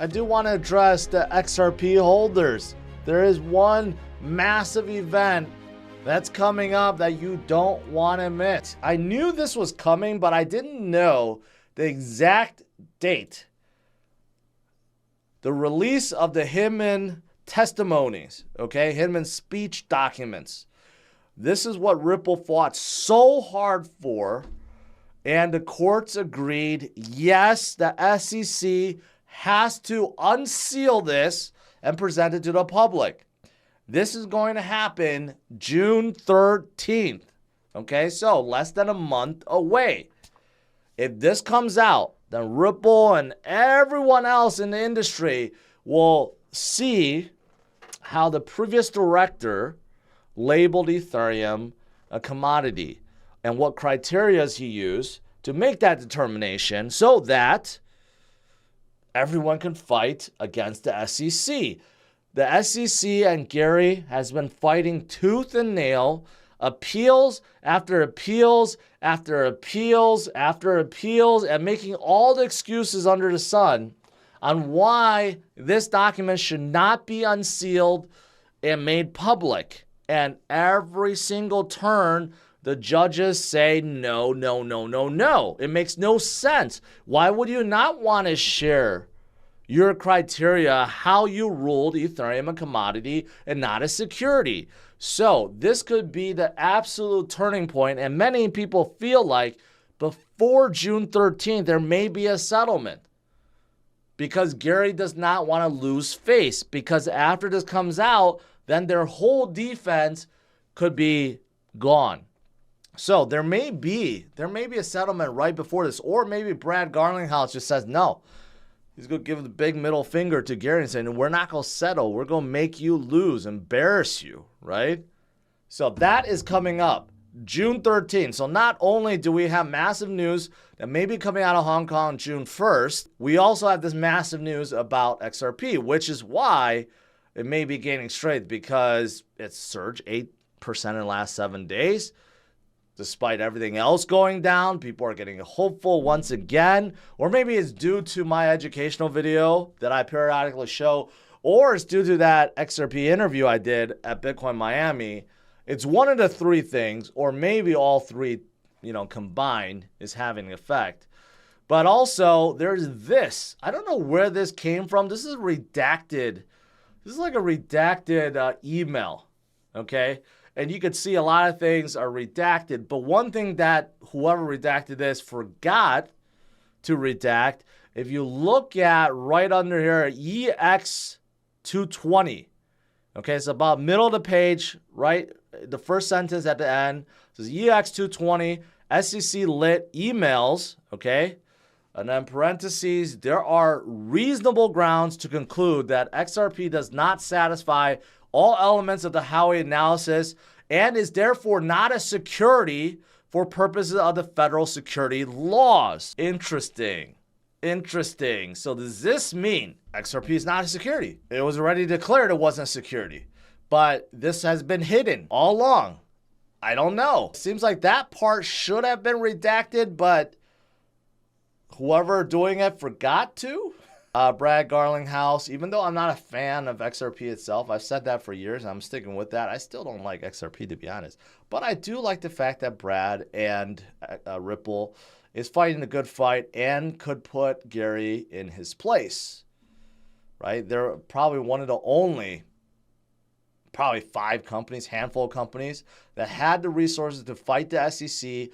I do want to address the XRP holders. There is one massive event that's coming up that you don't want to miss. I knew this was coming, but I didn't know the exact date. The release of the Hinman testimonies, okay? Hinman speech documents. This is what Ripple fought so hard for, and the courts agreed, yes, the SEC has to unseal this and present it to the public. This is going to happen June 13th. Okay, so less than a month away. If this comes out, then Ripple and everyone else in the industry will see how the previous director labeled Ethereum a commodity and what criteria he used to make that determination so that everyone can fight against the SEC. The SEC and Gary has been fighting tooth and nail, appeals after appeals after appeals after appeals, and making all the excuses under the sun on why this document should not be unsealed and made public. And every single turn, the judges say no, no, no, no, no. It makes no sense. Why would you not want to share your criteria, how you ruled Ethereum a commodity and not a security? So this could be the absolute turning point, and many people feel like before June 13th, there may be a settlement because Gary does not want to lose face, because after this comes out, then their whole defense could be gone. So there may be a settlement right before this, or maybe Brad Garlinghouse just says no. He's going to give the big middle finger to Gary and saying, we're not going to settle. We're going to make you lose, embarrass you, right? So that is coming up June 13th. So not only do we have massive news that may be coming out of Hong Kong June 1st, we also have this massive news about XRP, which is why it may be gaining strength, because it's surged 8% in the last 7 days. Despite everything else going down, people are getting hopeful once again. Or maybe it's due to my educational video that I periodically show, or it's due to that XRP interview I did at Bitcoin Miami. It's one of the three things, or maybe all three, combined is having an effect. But also, there's this. I don't know where this came from. This is redacted. This is like a redacted email, okay? And you could see a lot of things are redacted. But one thing that whoever redacted this forgot to redact, if you look at right under here, EX220. Okay, it's about middle of the page, right? The first sentence at the end says EX220, SEC lit emails, okay? And then parentheses, there are reasonable grounds to conclude that XRP does not satisfy all elements of the Howey analysis and is therefore not a security for purposes of the federal security laws. Interesting. So does this mean XRP is not a security? It was already declared it wasn't a security, but this has been hidden all along. I don't know. Seems like that part should have been redacted, but whoever doing it forgot to. Brad Garlinghouse, even though I'm not a fan of XRP itself, I've said that for years, and I'm sticking with that. I still don't like XRP, to be honest. But I do like the fact that Brad and Ripple is fighting a good fight and could put Gary in his place, right? They're probably one of the only, probably 5 companies, handful of companies that had the resources to fight the SEC.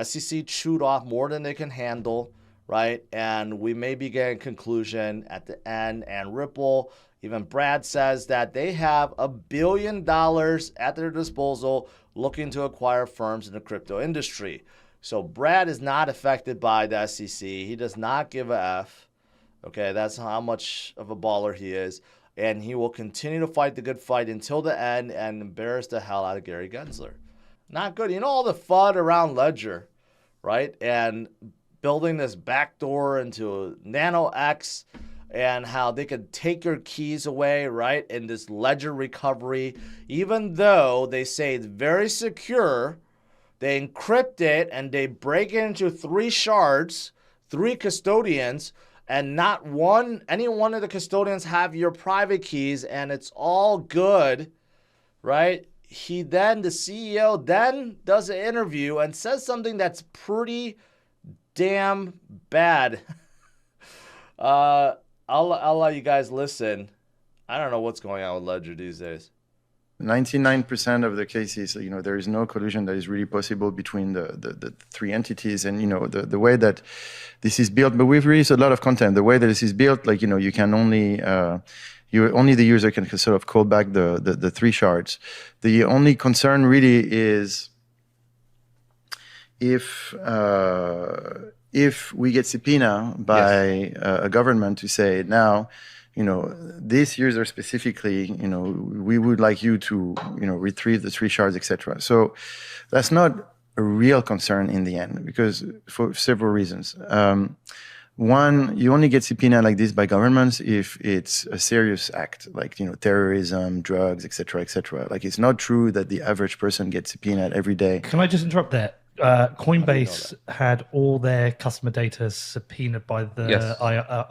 SEC chewed off more than they can handle, right? And we may be getting a conclusion at the end. And Ripple, even Brad says that they have $1 billion at their disposal looking to acquire firms in the crypto industry. So Brad is not affected by the SEC. He does not give a F. Okay, that's how much of a baller he is. And he will continue to fight the good fight until the end and embarrass the hell out of Gary Gensler. Not good. You know all the FUD around Ledger, right? And building this backdoor into Nano X and how they could take your keys away, right? In this Ledger recovery, even though they say it's very secure, they encrypt it and they break it into 3 shards, 3 custodians, and not any one of the custodians have your private keys, and it's all good, right? The CEO then does an interview and says something that's pretty damn bad. I'll let you guys listen. I don't know what's going on with Ledger these days. 99% of the cases, there is no collusion that is really possible between the three entities, and the way that this is built. But we've released a lot of content. The way that this is built, you can only only the user can sort of call back the three shards. The only concern really is if we get subpoena by a government to say now, this user specifically, we would like you to, retrieve the three shards, etc. So that's not a real concern in the end, because for several reasons. One, you only get subpoena like this by governments if it's a serious act, like terrorism, drugs, etc., etc. Like, it's not true that the average person gets subpoenaed every day. Can I just interrupt there? Coinbase had all their customer data subpoenaed by the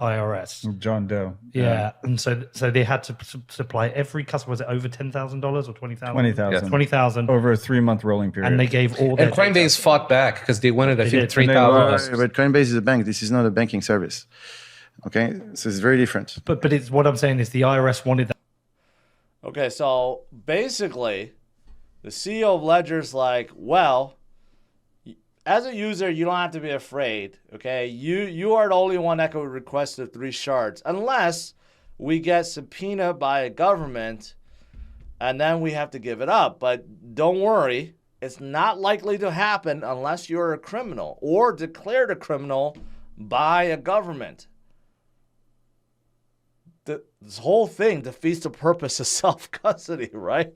IRS. John Doe. Yeah, and so they had to supply every customer. Was it over $10,000 or 20,000? 20,000. 20,000 over a 3-month rolling period. And they gave all. And Coinbase fought back because they wanted, I think, 3,000. But Coinbase is a bank. This is not a banking service. Okay, so it's very different. But it's what I'm saying is the IRS wanted that. Okay, so basically, the CEO of Ledger's like, well, as a user, you don't have to be afraid, okay? You are the only one that could request the three shards, unless we get subpoenaed by a government, and then we have to give it up. But don't worry, it's not likely to happen unless you're a criminal or declared a criminal by a government. This whole thing defeats the purpose of self-custody, right?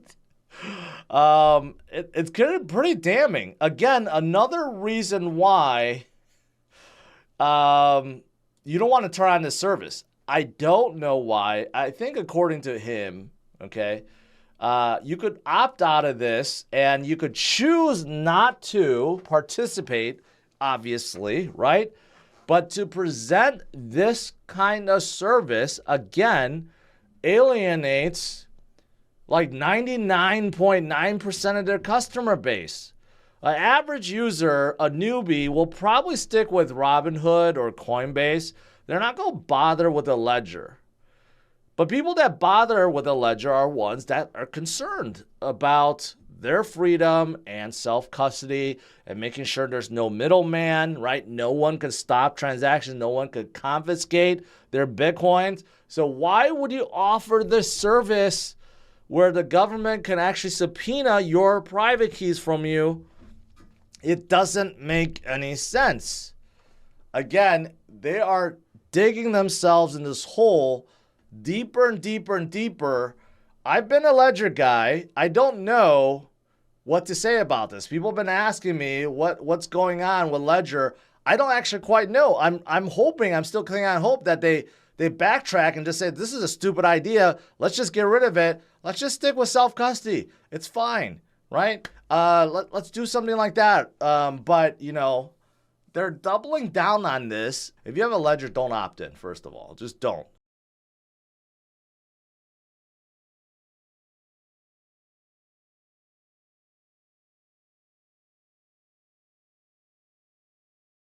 It's pretty damning. Again, another reason why you don't want to turn on this service. I don't know why. I think according to him, okay, you could opt out of this and you could choose not to participate, obviously, right? But to present this kind of service, again, alienates like 99.9% of their customer base. An average user, a newbie, will probably stick with Robinhood or Coinbase. They're not going to bother with a Ledger. But people that bother with a Ledger are ones that are concerned about their freedom and self-custody and making sure there's no middleman, right? No one can stop transactions. No one could confiscate their Bitcoins. So why would you offer this service where the government can actually subpoena your private keys from you? It doesn't make any sense. Again, they are digging themselves in this hole deeper and deeper and deeper. I've been a Ledger guy. I don't know what to say about this. People have been asking me what's going on with Ledger. I don't actually quite know. I'm hoping, I'm still clinging on hope that they backtrack and just say, this is a stupid idea. Let's just get rid of it. Let's just stick with self-custody. It's fine, right? Let's do something like that. But, they're doubling down on this. If you have a Ledger, don't opt in, first of all. Just don't.